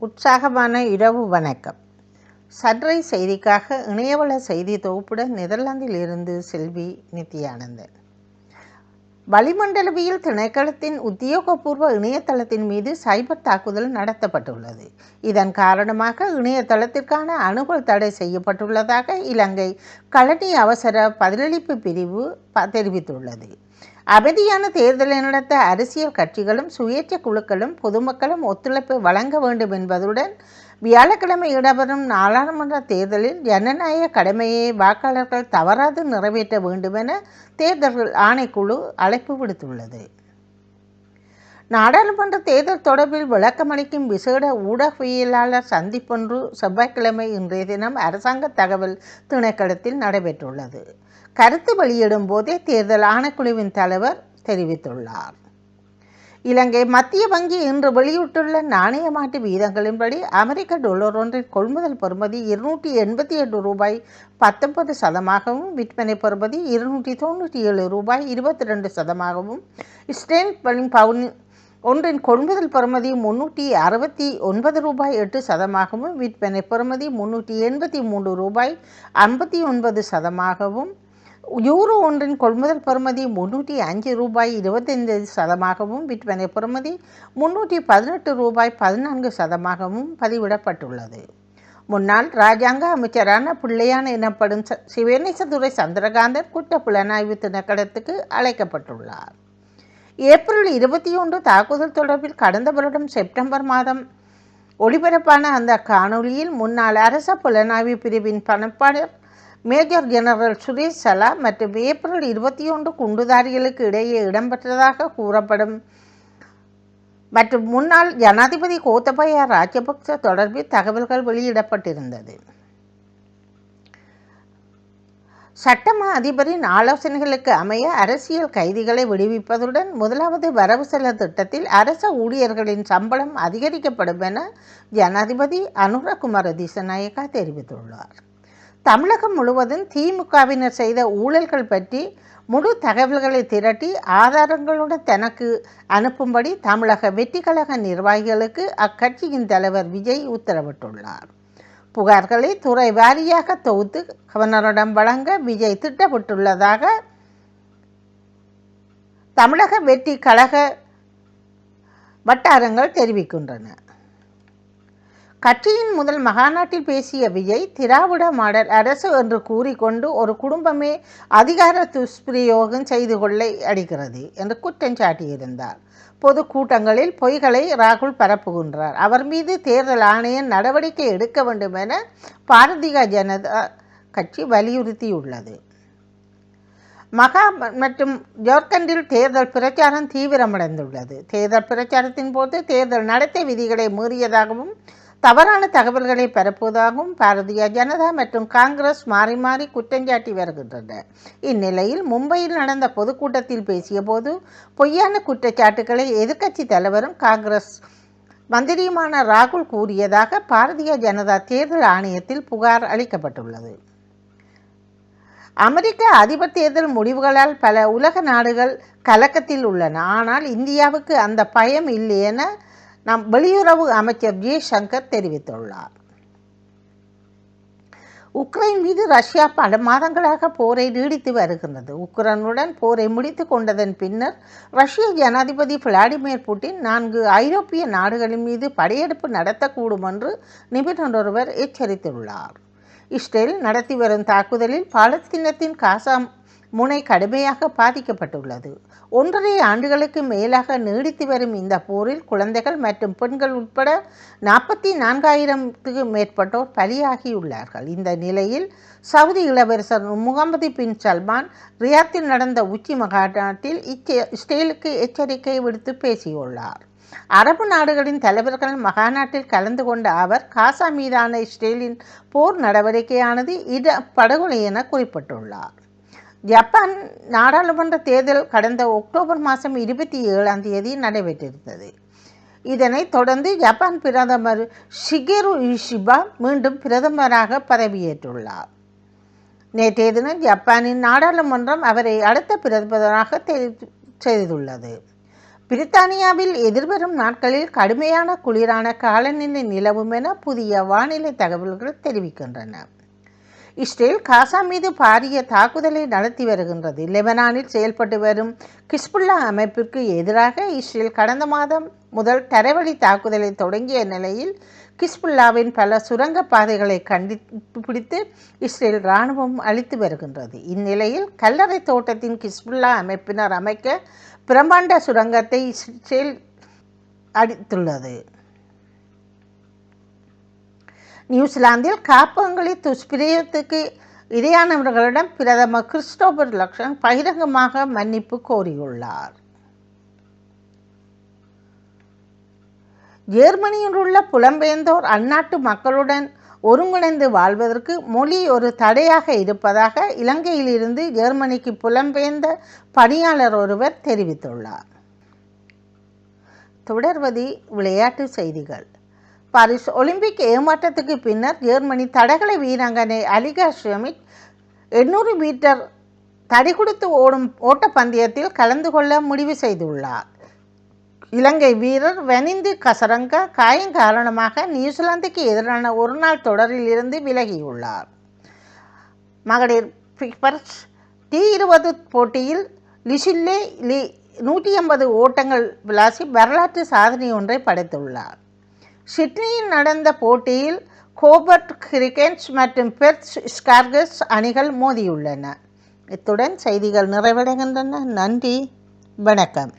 உற்சாகமான இரவு வணக்கம். சன்ரைஸ் செய்திக்காக இணையவள செய்தி தொகுப்புடன் நெதர்லாந்தில் இருந்து செல்வி நித்யானந்தன். வளிமண்டலவியல் திணைக்களத்தின் உத்தியோகபூர்வ இணையதளத்தின் மீது சைபர் தாக்குதல் நடத்தப்பட்டுள்ளது. இதன் காரணமாக இணையதளத்திற்கான அணுகல் தடை செய்யப்பட்டுள்ளதாக இலங்கை கழனி அவசர பதிலளிப்பு பிரிவு தெரிவித்துள்ளது. அமைதியான தேர்தலை நடத்த அரசியல் கட்சிகளும் சுயேட்சை குழுக்களும் பொதுமக்களும் ஒத்துழைப்பை வழங்க வேண்டும் என்பதுடன் வியாழக்கிழமை இடம்பெறும் நாடாளுமன்ற தேர்தலில் ஜனநாயக கடமையை வாக்காளர்கள் தவறாது நிறைவேற்ற வேண்டும் என தேர்தல்கள் ஆணைக்குழு அழைப்பு விடுத்துள்ளது. நாடாளுமன்ற தேர்தல் தொடர்பில் விளக்கமளிக்கும் விசேட ஊடகவியலாளர் சந்திப்பொன்று செவ்வாய்க்கிழமை இன்றைய தினம் அரசாங்க தகவல் திணைக்களத்தில் நடைபெற்றுள்ளது. கருத்து வெளியிடும் போதே தேர்தல் ஆணைக்குழுவின் தலைவர் தெரிவித்துள்ளார். இலங்கை மத்திய வங்கி இன்று வெளியிட்டுள்ள நாணய மாற்று வீதங்களின்படி அமெரிக்க டாலர் ஒன்றின் கொள்முதல் பெறுமதி $288.19, விற்பனை பெறுமதி $297.22, ஸ்டேர்லிங் பவுன் ஒன்றின் கொள்முதல் பெறுமதி $369.08, விற்பனை பெறுமதி $383.59, யூரோ ஒன்றின் கொள்முதல் பெறுமதி $305.25, விற்பனை பெறுமதி $318.14 பதிவிடப்பட்டுள்ளது. முன்னாள் இராஜாங்க அமைச்சரான பிள்ளையான் எனப்படும் சிவனேசதுரை சந்திரகாந்தன் குற்ற புலனாய்வு திணைக்களத்துக்கு அழைக்கப்பட்டுள்ளார். ஏப்ரல் 21 தாக்குதல் தொடர்பில் கடந்த வருடம் செப்டம்பர் மாதம் ஒளிபரப்பான அந்த காணொலியில் முன்னாள் அரச புலனாய்வு பிரிவின் பணிப்பாளர் மேஜர் ஜெனரல் சுரேஷ் சலா மற்றும் ஏப்ரல் 21 குண்டுதாரிகளுக்கு இடையே இடம்பெற்றதாக கூறப்படும் மற்றும் முன்னாள் ஜனாதிபதி கோத்தபய ராஜபக்ச தொடர்பில் தகவல்கள் வெளியிடப்பட்டிருந்தது. சட்டமா அதிபரின் ஆலோசனைகளுக்கு அமைய அரசியல் கைதிகளை விடுவிப்பதுடன் முதலாவது வரவு செலவு திட்டத்தில் அரச ஊழியர்களின் சம்பளம் அதிகரிக்கப்படும் என ஜனாதிபதி அனுரகுமார திசாநாயக்கா தெரிவித்துள்ளார். தமிழகம் முழுவதும் திமுகவினர் செய்த ஊழல்கள் பற்றி முழு தகவல்களை திரட்டி ஆதாரங்களுடன் தனக்கு அனுப்பும்படி தமிழக வெற்றிக்கழக நிர்வாகிகளுக்கு அக்கட்சியின் தலைவர் விஜய் உத்தரவிட்டுள்ளார். புகார்களை துறை வாரியாக தொகுத்து கவர்னரிடம் வழங்க விஜய் திட்டமிட்டுள்ளதாக தமிழக வெற்றி கழக வட்டாரங்கள் தெரிவிக்கின்றன. கட்சியின் முதல் மகாநாட்டில் பேசிய விஜய், திராவிட மாடல் அரசு என்று கூறிக்கொண்டு ஒரு குடும்பமே அதிகார துஷ்பிரயோகம் செய்து கொள்ளை அடிக்கிறது என்று குற்றம் சாட்டியிருந்தார். பொது கூட்டங்களில் பொய்களை ராகுல் பரப்புகின்றார். அவர் மீது தேர்தல் ஆணையம் நடவடிக்கை எடுக்க வேண்டும் என பாரதிய ஜனதா கட்சி வலியுறுத்தியுள்ளது. மகா மற்றும் ஜார்க்கண்டில் தேர்தல் பிரச்சாரம் தீவிரமடைந்துள்ளது. தேர்தல் பிரச்சாரத்தின் போது தேர்தல் நடத்தை விதிகளை மீறியதாகவும் தவறான தகவல்களை பரப்புவதாகவும் பாரதிய ஜனதா மற்றும் காங்கிரஸ் மாறி மாறி குற்றஞ்சாட்டி வருகின்றன. இந்நிலையில் மும்பையில் நடந்த பொதுக்கூட்டத்தில் பேசிய போது பொய்யான குற்றச்சாட்டுக்களை எதிர்க்கட்சி தலைவரும் காங்கிரஸ் மந்திரியுமான ராகுல் கூறியதாக பாரதிய ஜனதா தேர்தல் ஆணையத்தில் புகார் அளிக்கப்பட்டுள்ளது. அமெரிக்க அதிபர் தேர்தல் முடிவுகளால் பல உலக நாடுகள் கலக்கத்தில் உள்ளன. ஆனால் இந்தியாவுக்கு அந்த பயம் இல்லை என நம் வெளியுறவு அமைச்சர் ஜெய்சங்கர் தெரிவித்துள்ளார். உக்ரைன் மீது ரஷ்யா பல மாதங்களாக போரை நீடித்து வருகின்றது. உக்ரைனுடன் போரை முடித்து கொண்டதன் பின்னர் ரஷ்ய ஜனாதிபதி விளாடிமிர் புட்டின் 4 ஐரோப்பிய நாடுகளின் மீது படையெடுப்பு நடத்தக்கூடும் என்று நிபுணர் ஒருவர் எச்சரித்துள்ளார். இஸ்ரேல் நடத்தி வரும் தாக்குதலில் பாலஸ்தீனத்தின் காசா முனை கடுமையாக பாதிக்கப்பட்டுள்ளது. 1.5 ஆண்டுகளுக்கு மேலாக நீடித்து வரும் இந்த போரில் குழந்தைகள் மற்றும் பெண்கள் உட்பட 44,000க்கு மேற்பட்டோர் பலியாகியுள்ளார்கள். இந்த நிலையில் சவுதி இளவரசர் முகமது பின் சல்மான் ரியாத்தில் நடந்த உச்சி மாநாட்டில் இஸ்ரேலுக்கு எச்சரிக்கை விடுத்து பேசியுள்ளார். அரபு நாடுகளின் தலைவர்கள் மகாநாட்டில் கலந்து கொண்ட அவர் காசா மீதான இஸ்ரேலின் போர் நடவடிக்கையானது படுகொலை என குறிப்பிட்டுள்ளார். ஜப்பான் நாடாளுமன்ற தேர்தல் கடந்த அக்டோபர் மாதம் 27 நடைபெற்றிருந்தது. இதனைத் தொடர்ந்து ஜப்பான் பிரதமர் ஷிகேரு இஷிபா மீண்டும் பிரதமராக பதவியேற்றுள்ளார். நேற்றைய தினம் ஜப்பானின் நாடாளுமன்றம் அவரை அடுத்த பிரதமராக தெரிவு செய்துள்ளது. பிரித்தானியாவில் எதிர்வரும் நாட்களில் கடுமையான குளிரான காலநிலை நிலவும் என புதிய வானிலை தகவல்கள் தெரிவிக்கின்றன. இஸ்ரேல் காசா மீது பாரிய தாக்குதலை நடத்தி வருகின்றது. லெபனானில் செயல்பட்டு வரும் ஹிஸ்புல்லா அமைப்பிற்கு எதிராக இஸ்ரேல் கடந்த மாதம் முதல் தரைவழி தாக்குதலை தொடங்கிய நிலையில் ஹிஸ்புல்லாவின் பல சுரங்க பாதைகளை கண்டுபிடித்து இஸ்ரேல் இராணுவம் அளித்து வருகின்றது. இந்நிலையில் கல்லறை தோட்டத்தின் ஹிஸ்புல்லா அமைப்பினர் அமைக்க பிரம்மாண்ட சுரங்கத்தை இஸ்ரேல் அடித்துள்ளது. நியூசிலாந்தில் காப்பகங்களை துஷ்பிரயோகத்துக்கு இரையானவர்களிடம் பிரதமர் கிறிஸ்டோபர் லக்சன் பகிரங்கமாக மன்னிப்பு கோரியுள்ளார். ஜெர்மனியில் உள்ள புலம்பெயர்ந்தோர் அந்நாட்டு மக்களுடன் ஒருங்கிணைந்து வாழ்வதற்கு மொழி ஒரு தடையாக இருப்பதாக இலங்கையிலிருந்து ஜெர்மனிக்கு புலம்பெயர்ந்த பணியாளர் ஒருவர் தெரிவித்துள்ளார். தொடர்வது விளையாட்டு செய்திகள். பாரிஸ் ஒலிம்பிக் ஏமாற்றத்துக்கு பின்னர் ஜெர்மனி தடகள வீராங்கனை அலிகா ஷ்மிட் 800 மீட்டர் தடி கொடுத்து ஓடும் ஓட்டப்பந்தயத்தில் கலந்து கொள்ள முடிவு செய்துள்ளார். இலங்கை வீரர் வனிந்து கசரங்க காயம் காரணமாக நியூசிலாந்துக்கு எதிரான ஒருநாள் தொடரில் இருந்து விலகியுள்ளார். மகளிர் பிபர்ஸ் T20 போட்டியில் லிசில்லே 150 ஓட்டங்கள் விளாசி வரலாற்று சாதனை ஒன்றை படைத்துள்ளார். சிட்னியில் நடந்த போட்டியில் கோபர்ட் ஹிரிக்கேன்ஸ் மற்றும் பெர்த் ஸ்கார்கஸ் அணிகள் மோதியுள்ளன. இத்துடன் செய்திகள் நிறைவடைகின்றன. நன்றி, வணக்கம்.